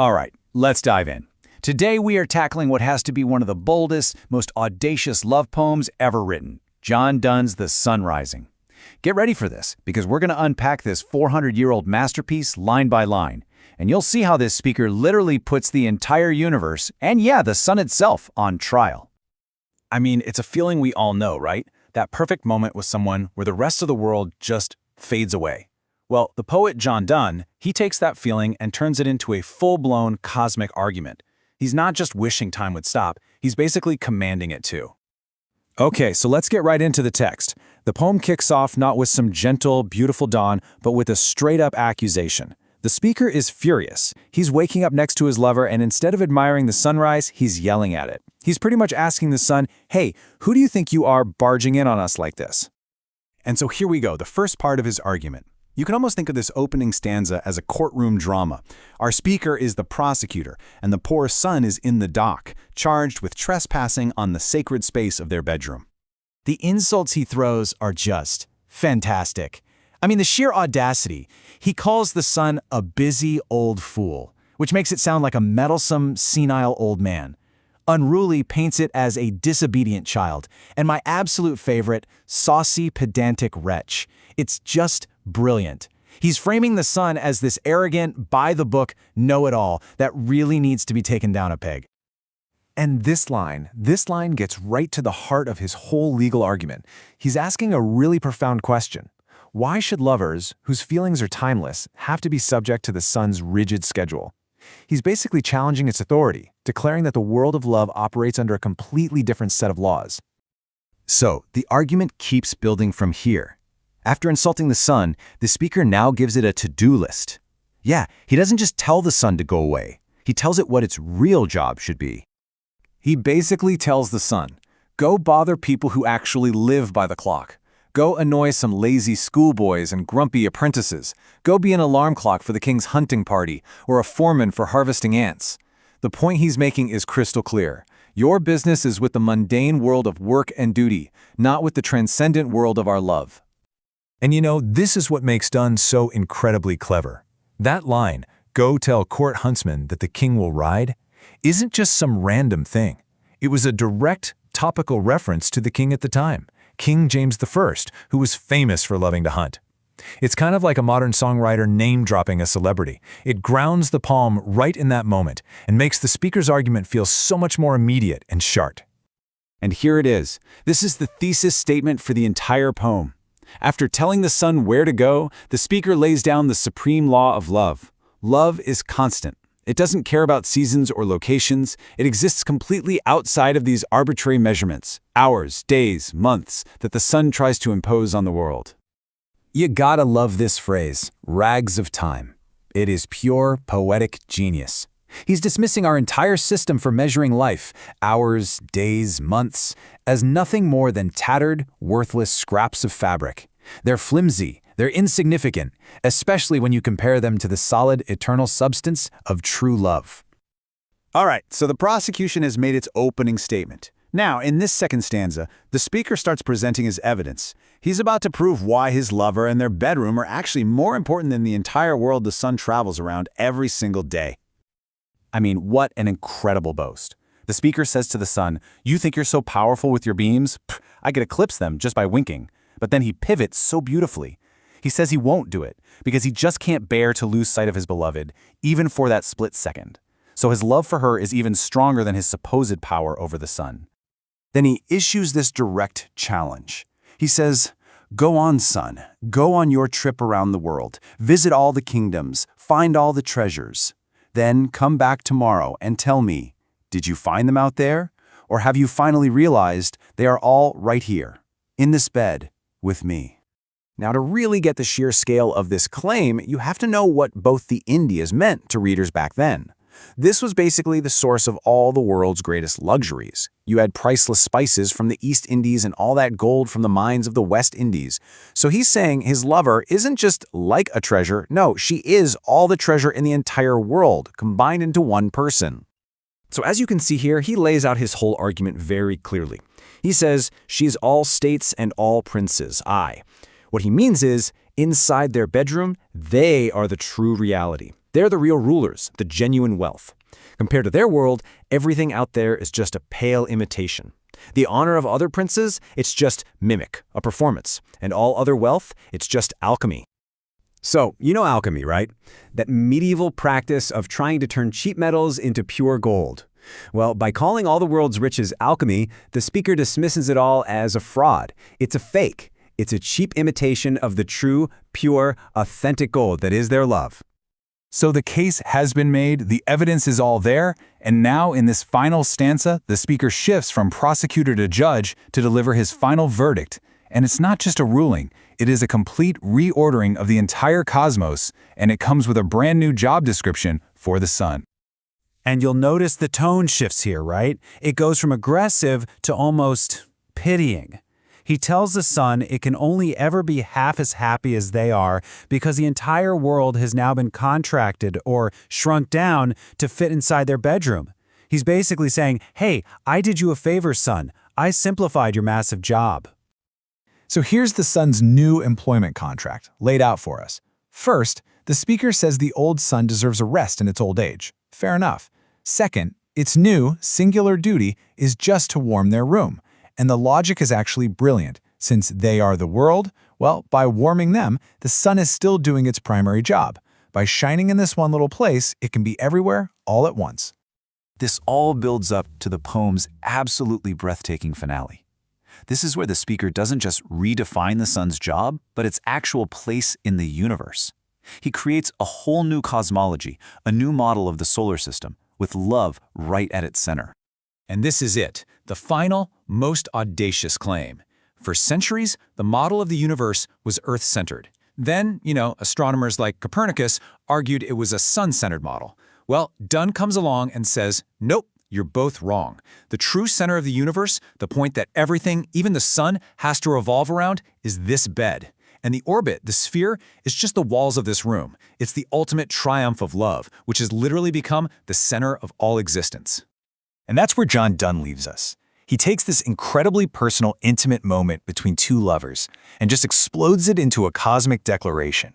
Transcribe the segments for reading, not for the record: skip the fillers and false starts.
All right, let's dive in. Today we are tackling what has to be one of the boldest, most audacious love poems ever written, John Donne's The Sun Rising. Get ready for this, because we're going to unpack this 400-year-old masterpiece line by line, and you'll see how this speaker literally puts the entire universe, and yeah, the sun itself, on trial. I mean, it's a feeling we all know, right? That perfect moment with someone where the rest of the world just fades away. Well, the poet John Donne, he takes that feeling and turns it into a full-blown cosmic argument. He's not just wishing time would stop, he's basically commanding it to. Okay, so let's get right into the text. The poem kicks off not with some gentle, beautiful dawn, but with a straight-up accusation. The speaker is furious. He's waking up next to his lover, and instead of admiring the sunrise, he's yelling at it. He's pretty much asking the sun, hey, who do you think you are barging in on us like this? And so here we go, the first part of his argument. You can almost think of this opening stanza as a courtroom drama. Our speaker is the prosecutor, and the poor son is in the dock, charged with trespassing on the sacred space of their bedroom. The insults he throws are just fantastic. I mean, the sheer audacity. He calls the son a busy old fool, which makes it sound like a meddlesome, senile old man. Unruly paints it as a disobedient child, and my absolute favorite, saucy, pedantic wretch. It's just brilliant. He's framing the sun as this arrogant, by-the-book, know-it-all that really needs to be taken down a peg. And this line gets right to the heart of his whole legal argument. He's asking a really profound question. Why should lovers, whose feelings are timeless, have to be subject to the sun's rigid schedule? He's basically challenging its authority, declaring that the world of love operates under a completely different set of laws. So, the argument keeps building from here. After insulting the sun, the speaker now gives it a to-do list. Yeah, he doesn't just tell the sun to go away. He tells it what its real job should be. He basically tells the sun, go bother people who actually live by the clock. Go annoy some lazy schoolboys and grumpy apprentices. Go be an alarm clock for the king's hunting party or a foreman for harvesting ants. The point he's making is crystal clear. Your business is with the mundane world of work and duty, not with the transcendent world of our love. And you know, this is what makes Donne so incredibly clever. That line, go tell court huntsmen that the king will ride, isn't just some random thing. It was a direct, topical reference to the king at the time, King James I, who was famous for loving to hunt. It's kind of like a modern songwriter name-dropping a celebrity. It grounds the poem right in that moment and makes the speaker's argument feel so much more immediate and sharp. And here it is. This is the thesis statement for the entire poem. After telling the sun where to go, the speaker lays down the supreme law of love. Love is constant. It doesn't care about seasons or locations. It exists completely outside of these arbitrary measurements, hours, days, months, that the sun tries to impose on the world. You gotta love this phrase, rags of time. It is pure poetic genius. He's dismissing our entire system for measuring life, hours, days, months, as nothing more than tattered, worthless scraps of fabric. They're flimsy, they're insignificant, especially when you compare them to the solid, eternal substance of true love. All right, so the prosecution has made its opening statement. Now, in this second stanza, the speaker starts presenting his evidence. He's about to prove why his lover and their bedroom are actually more important than the entire world the sun travels around every single day. I mean, what an incredible boast. The speaker says to the sun, you think you're so powerful with your beams? Pfft, I could eclipse them just by winking. But then he pivots so beautifully. He says he won't do it because he just can't bear to lose sight of his beloved, even for that split second. So his love for her is even stronger than his supposed power over the sun. Then he issues this direct challenge. He says, go on, sun, go on your trip around the world, visit all the kingdoms, find all the treasures. Then come back tomorrow and tell me, did you find them out there? Or have you finally realized they are all right here, in this bed, with me? Now, to really get the sheer scale of this claim, you have to know what both the Indias meant to readers back then. This was basically the source of all the world's greatest luxuries. You had priceless spices from the East Indies and all that gold from the mines of the West Indies. So he's saying his lover isn't just like a treasure. No, she is all the treasure in the entire world, combined into one person. So as you can see here, he lays out his whole argument very clearly. He says, she's all states and all princes, I. What he means is, inside their bedroom, they are the true reality. They're the real rulers, the genuine wealth. Compared to their world, everything out there is just a pale imitation. The honor of other princes, it's just mimic, a performance. And all other wealth, it's just alchemy. So, you know alchemy, right? That medieval practice of trying to turn cheap metals into pure gold. Well, by calling all the world's riches alchemy, the speaker dismisses it all as a fraud. It's a fake. It's a cheap imitation of the true, pure, authentic gold that is their love. So the case has been made, the evidence is all there, and now in this final stanza, the speaker shifts from prosecutor to judge to deliver his final verdict. And it's not just a ruling, it is a complete reordering of the entire cosmos, and it comes with a brand new job description for the sun. And you'll notice the tone shifts here, right? It goes from aggressive to almost pitying. He tells the sun it can only ever be half as happy as they are because the entire world has now been contracted or shrunk down to fit inside their bedroom. He's basically saying, hey, I did you a favor, sun. I simplified your massive job. So here's the sun's new employment contract, laid out for us. First, the speaker says the old sun deserves a rest in its old age. Fair enough. Second, its new, singular duty is just to warm their room. And the logic is actually brilliant. Since they are the world, well, by warming them, the sun is still doing its primary job. By shining in this one little place, it can be everywhere, all at once. This all builds up to the poem's absolutely breathtaking finale. This is where the speaker doesn't just redefine the sun's job, but its actual place in the universe. He creates a whole new cosmology, a new model of the solar system, with love right at its center. And this is it, the final, most audacious claim. For centuries, the model of the universe was Earth-centered. Then, astronomers like Copernicus argued it was a sun-centered model. Well, Donne comes along and says, nope, you're both wrong. The true center of the universe, the point that everything, even the sun, has to revolve around, is this bed. And the orbit, the sphere, is just the walls of this room. It's the ultimate triumph of love, which has literally become the center of all existence. And that's where John Donne leaves us. He takes this incredibly personal, intimate moment between two lovers and just explodes it into a cosmic declaration.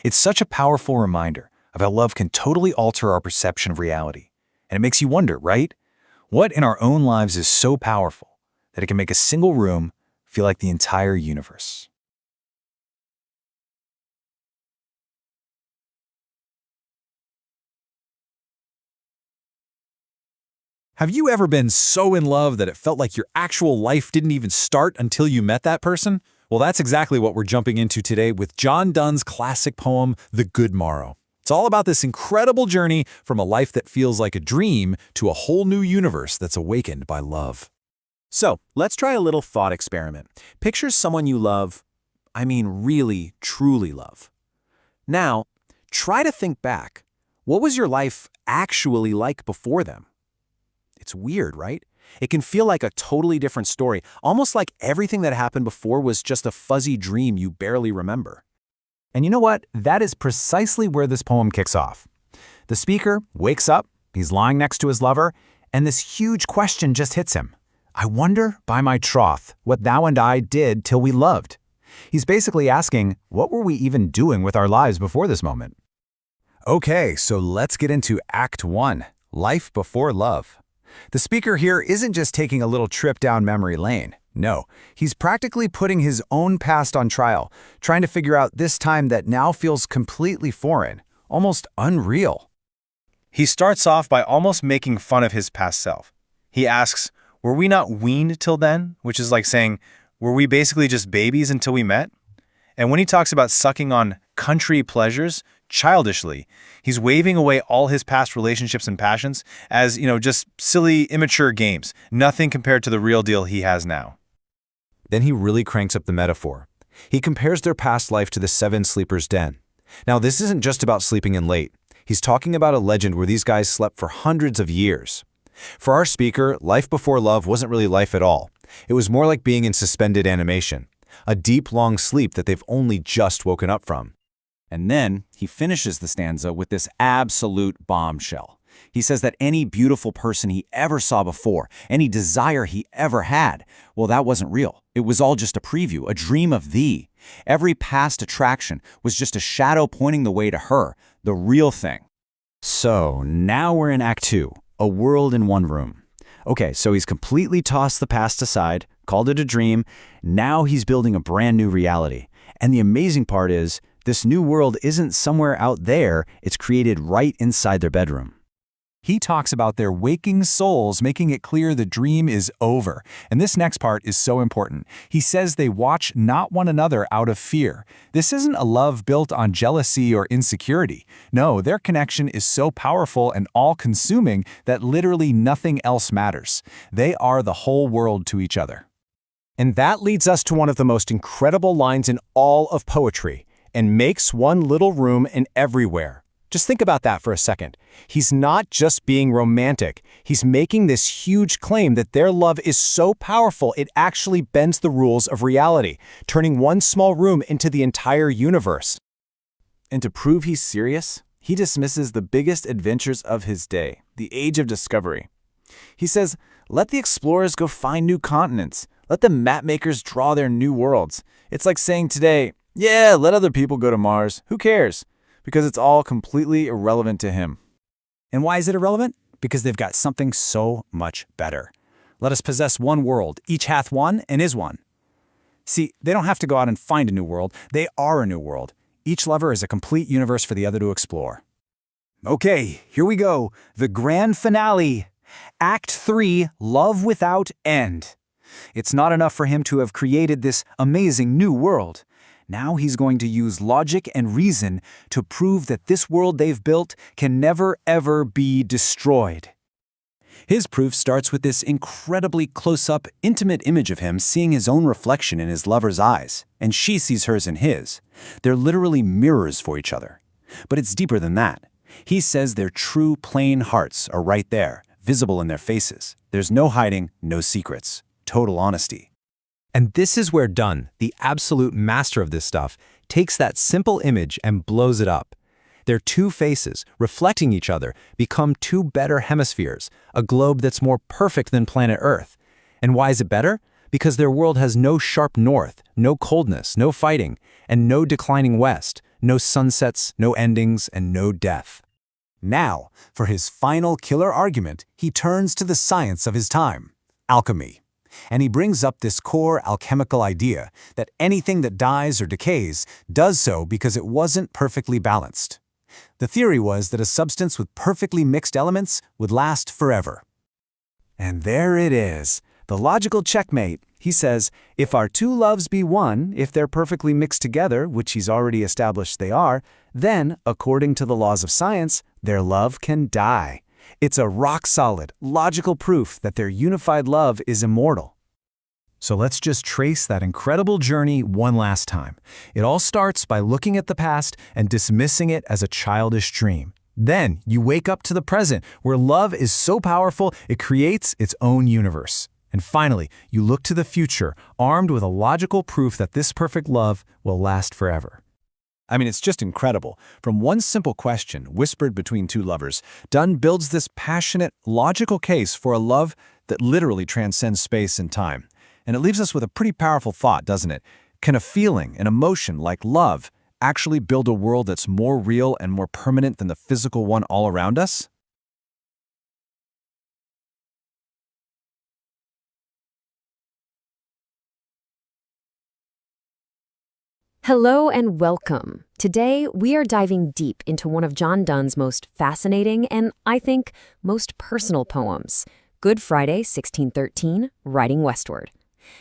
It's such a powerful reminder of how love can totally alter our perception of reality. And it makes you wonder, right? What in our own lives is so powerful that it can make a single room feel like the entire universe? Have you ever been so in love that it felt like your actual life didn't even start until you met that person? Well, that's exactly what we're jumping into today with John Donne's classic poem, The Good-Morrow. It's all about this incredible journey from a life that feels like a dream to a whole new universe that's awakened by love. So, let's try a little thought experiment. Picture someone you love, really, truly love. Now, try to think back. What was your life actually like before them? It's weird, right? It can feel like a totally different story, almost like everything that happened before was just a fuzzy dream you barely remember. And you know what? That is precisely where this poem kicks off. The speaker wakes up, he's lying next to his lover, and this huge question just hits him. I wonder, by my troth, what thou and I did till we loved. He's basically asking, what were we even doing with our lives before this moment? Okay, so let's get into Act 1, Life Before Love. The speaker here isn't just taking a little trip down memory lane. No, he's practically putting his own past on trial, trying to figure out this time that now feels completely foreign, almost unreal. He starts off by almost making fun of his past self. He asks, were we not weaned till then? Which is like saying, were we basically just babies until we met? And when he talks about sucking on country pleasures, childishly, he's waving away all his past relationships and passions as, just silly, immature games, nothing compared to the real deal he has now. Then he really cranks up the metaphor. He compares their past life to the seven sleepers' den. Now, this isn't just about sleeping in late. He's talking about a legend where these guys slept for hundreds of years. For our speaker, life before love wasn't really life at all. It was more like being in suspended animation, a deep, long sleep that they've only just woken up from. And then he finishes the stanza with this absolute bombshell. He says that any beautiful person he ever saw before, any desire he ever had, well, that wasn't real. It was all just a preview, a dream of thee. Every past attraction was just a shadow pointing the way to her, the real thing. So now we're in Act 2, a world in one room. Okay, so he's completely tossed the past aside, called it a dream. Now he's building a brand new reality. And the amazing part is, this new world isn't somewhere out there, it's created right inside their bedroom. He talks about their waking souls, making it clear the dream is over. And this next part is so important. He says they watch not one another out of fear. This isn't a love built on jealousy or insecurity. No, their connection is so powerful and all-consuming that literally nothing else matters. They are the whole world to each other. And that leads us to one of the most incredible lines in all of poetry, and makes one little room in everywhere. Just think about that for a second. He's not just being romantic. He's making this huge claim that their love is so powerful it actually bends the rules of reality, turning one small room into the entire universe. And to prove he's serious, he dismisses the biggest adventures of his day, the age of discovery. He says, let the explorers go find new continents. Let the map makers draw their new worlds. It's like saying today, yeah, let other people go to Mars. Who cares? Because it's all completely irrelevant to him. And why is it irrelevant? Because they've got something so much better. Let us possess one world, each hath one and is one. See, they don't have to go out and find a new world, they are a new world. Each lover is a complete universe for the other to explore. Okay, here we go, the grand finale. Act 3, Love Without End. It's not enough for him to have created this amazing new world. Now he's going to use logic and reason to prove that this world they've built can never, ever be destroyed. His proof starts with this incredibly close-up, intimate image of him seeing his own reflection in his lover's eyes, and she sees hers in his. They're literally mirrors for each other. But it's deeper than that. He says their true, plain hearts are right there, visible in their faces. There's no hiding, no secrets. Total honesty. And this is where Donne, the absolute master of this stuff, takes that simple image and blows it up. Their two faces, reflecting each other, become two better hemispheres, a globe that's more perfect than planet Earth. And why is it better? Because their world has no sharp north, no coldness, no fighting, and no declining west, no sunsets, no endings, and no death. Now, for his final killer argument, he turns to the science of his time, alchemy. And he brings up this core alchemical idea that anything that dies or decays does so because it wasn't perfectly balanced. The theory was that a substance with perfectly mixed elements would last forever. And there it is, the logical checkmate. He says, if our two loves be one, if they're perfectly mixed together, which he's already established they are, then, according to the laws of science, their love can die. It's a rock-solid, logical proof that their unified love is immortal. So let's just trace that incredible journey one last time. It all starts by looking at the past and dismissing it as a childish dream. Then you wake up to the present, where love is so powerful it creates its own universe. And finally, you look to the future, armed with a logical proof that this perfect love will last forever. I mean, it's just incredible. From one simple question whispered between two lovers, Donne builds this passionate, logical case for a love that literally transcends space and time. And it leaves us with a pretty powerful thought, doesn't it? Can a feeling, an emotion like love, actually build a world that's more real and more permanent than the physical one all around us? Hello and welcome. Today, we are diving deep into one of John Donne's most fascinating and, I think, most personal poems, Good Friday, 1613, Riding Westward.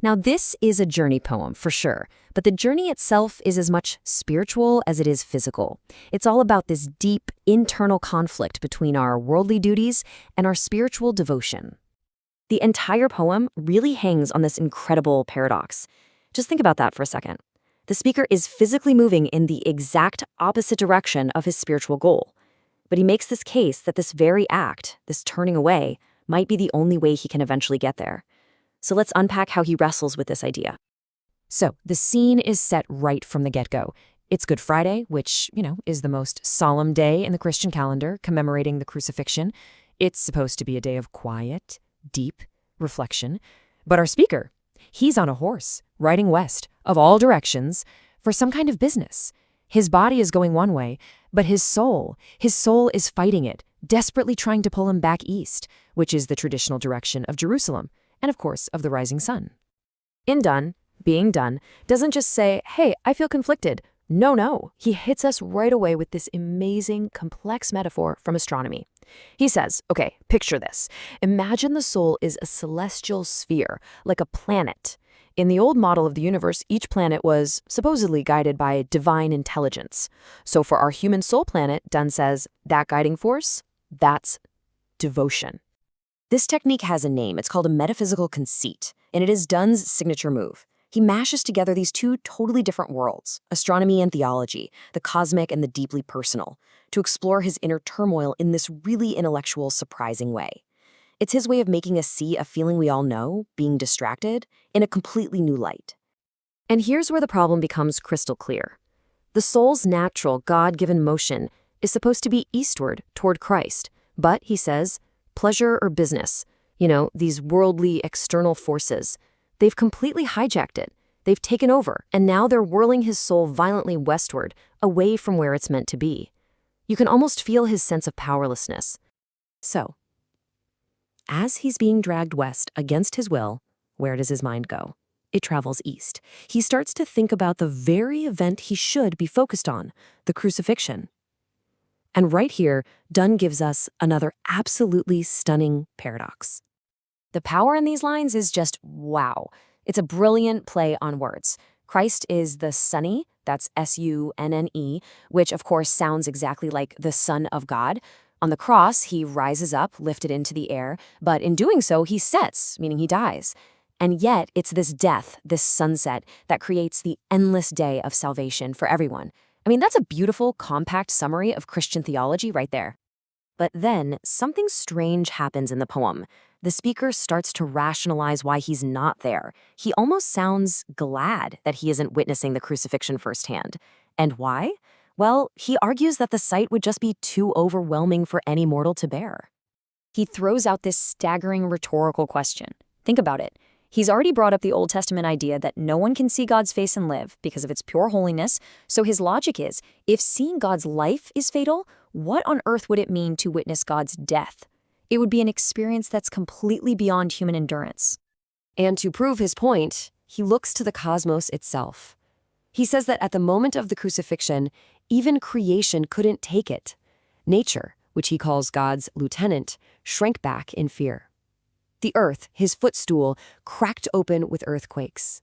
Now, this is a journey poem, for sure, but the journey itself is as much spiritual as it is physical. It's all about this deep, internal conflict between our worldly duties and our spiritual devotion. The entire poem really hangs on this incredible paradox. Just think about that for a second. The speaker is physically moving in the exact opposite direction of his spiritual goal. But he makes this case that this very act, this turning away, might be the only way he can eventually get there. So let's unpack how he wrestles with this idea. So the scene is set right from the get-go. It's Good Friday, which, is the most solemn day in the Christian calendar, commemorating the crucifixion. It's supposed to be a day of quiet, deep reflection. But our speaker, he's on a horse, riding west, of all directions, for some kind of business. His body is going one way, but his soul is fighting it, desperately trying to pull him back east, which is the traditional direction of Jerusalem, and of course of the rising sun. In Donne, being Donne doesn't just say, hey, I feel conflicted. No, he hits us right away with this amazing, complex metaphor from astronomy. He says, okay, picture this. Imagine the soul is a celestial sphere, like a planet. In the old model of the universe, each planet was supposedly guided by divine intelligence. So for our human soul planet, Donne says, that guiding force, that's devotion. This technique has a name. It's called a metaphysical conceit, and it is Donne's signature move. He mashes together these two totally different worlds, astronomy and theology, the cosmic and the deeply personal, to explore his inner turmoil in this really intellectual, surprising way. It's his way of making us see a feeling we all know, being distracted, in a completely new light. And here's where the problem becomes crystal clear. The soul's natural, God-given motion is supposed to be eastward, toward Christ. But, he says, pleasure or business, these worldly external forces, they've completely hijacked it. They've taken over, and now they're whirling his soul violently westward, away from where it's meant to be. You can almost feel his sense of powerlessness. So, as he's being dragged west against his will, where does his mind go? It travels east. He starts to think about the very event he should be focused on, the crucifixion. And right here, Donne gives us another absolutely stunning paradox. The power in these lines is just wow. It's a brilliant play on words. Christ is the Sunny, that's S-U-N-N-E, which of course sounds exactly like the Son of God. On the cross, he rises up, lifted into the air, but in doing so, he sets, meaning he dies. And yet, it's this death, this sunset, that creates the endless day of salvation for everyone. I mean, that's a beautiful, compact summary of Christian theology right there. But then, something strange happens in the poem. The speaker starts to rationalize why he's not there. He almost sounds glad that he isn't witnessing the crucifixion firsthand. And why? Well, he argues that the sight would just be too overwhelming for any mortal to bear. He throws out this staggering rhetorical question. Think about it. He's already brought up the Old Testament idea that no one can see God's face and live because of its pure holiness, so his logic is, if seeing God's life is fatal, what on earth would it mean to witness God's death? It would be an experience that's completely beyond human endurance. And to prove his point, he looks to the cosmos itself. He says that at the moment of the crucifixion, even creation couldn't take it. Nature, which he calls God's lieutenant, shrank back in fear. The earth, his footstool, cracked open with earthquakes.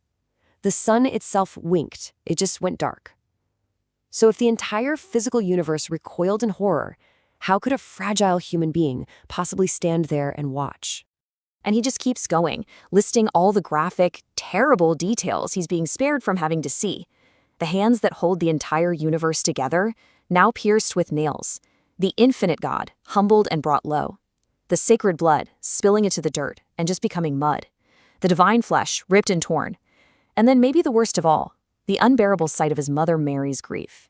The sun itself winked. It just went dark. So if the entire physical universe recoiled in horror, how could a fragile human being possibly stand there and watch? And he just keeps going, listing all the graphic, terrible details he's being spared from having to see. The hands that hold the entire universe together, now pierced with nails. The infinite God, humbled and brought low. The sacred blood, spilling into the dirt and just becoming mud. The divine flesh, ripped and torn. And then maybe the worst of all, the unbearable sight of his mother Mary's grief.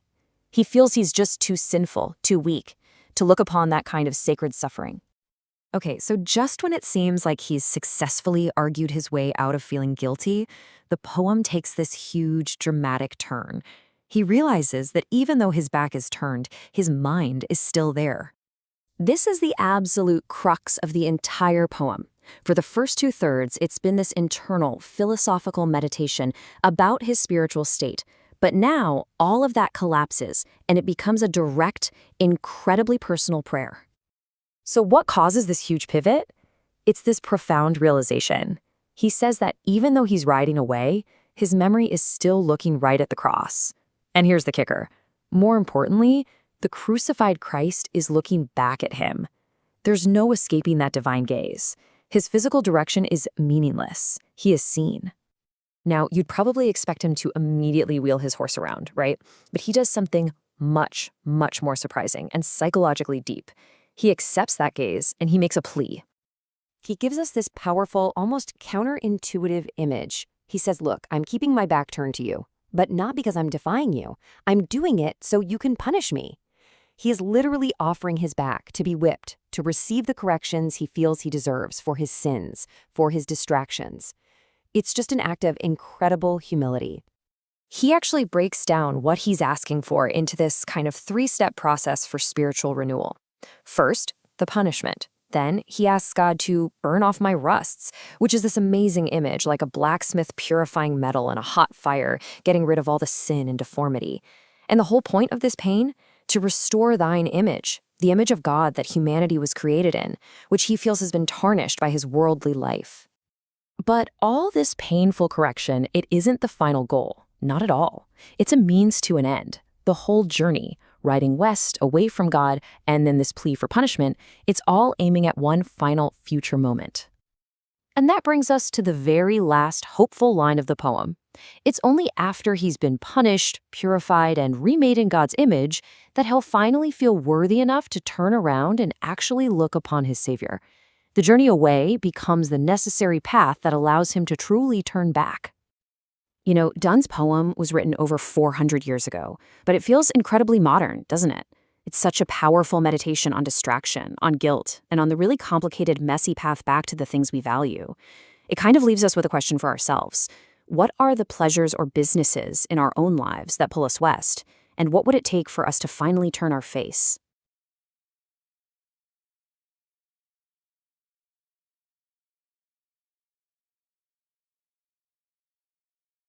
He feels he's just too sinful, too weak, to look upon that kind of sacred suffering. Okay, so just when it seems like he's successfully argued his way out of feeling guilty, the poem takes this huge, dramatic turn. He realizes that even though his back is turned, his mind is still there. This is the absolute crux of the entire poem. For the first two-thirds, it's been this internal, philosophical meditation about his spiritual state. But now, all of that collapses, and it becomes a direct, incredibly personal prayer. So what causes this huge pivot? It's this profound realization. He says that even though he's riding away, his memory is still looking right at the cross. And here's the kicker. More importantly, the crucified Christ is looking back at him. There's no escaping that divine gaze. His physical direction is meaningless. He is seen. Now, you'd probably expect him to immediately wheel his horse around, right? But he does something much, much more surprising and psychologically deep. He accepts that gaze, and he makes a plea. He gives us this powerful, almost counterintuitive image. He says, look, I'm keeping my back turned to you, but not because I'm defying you. I'm doing it so you can punish me. He is literally offering his back to be whipped, to receive the corrections he feels he deserves for his sins, for his distractions. It's just an act of incredible humility. He actually breaks down what he's asking for into this kind of three-step process for spiritual renewal. First, the punishment. Then he asks God to burn off my rusts, which is this amazing image like a blacksmith purifying metal in a hot fire, getting rid of all the sin and deformity. And the whole point of this pain? To restore thine image, the image of God that humanity was created in, which he feels has been tarnished by his worldly life. But all this painful correction, it isn't the final goal. Not at all. It's a means to an end. The whole journey, riding west, away from God, and then this plea for punishment, it's all aiming at one final future moment. And that brings us to the very last hopeful line of the poem. It's only after he's been punished, purified, and remade in God's image that he'll finally feel worthy enough to turn around and actually look upon his Savior. The journey away becomes the necessary path that allows him to truly turn back. You know, Donne's poem was written over 400 years ago, but it feels incredibly modern, doesn't it? It's such a powerful meditation on distraction, on guilt, and on the really complicated, messy path back to the things we value. It kind of leaves us with a question for ourselves. What are the pleasures or businesses in our own lives that pull us west? And what would it take for us to finally turn our face?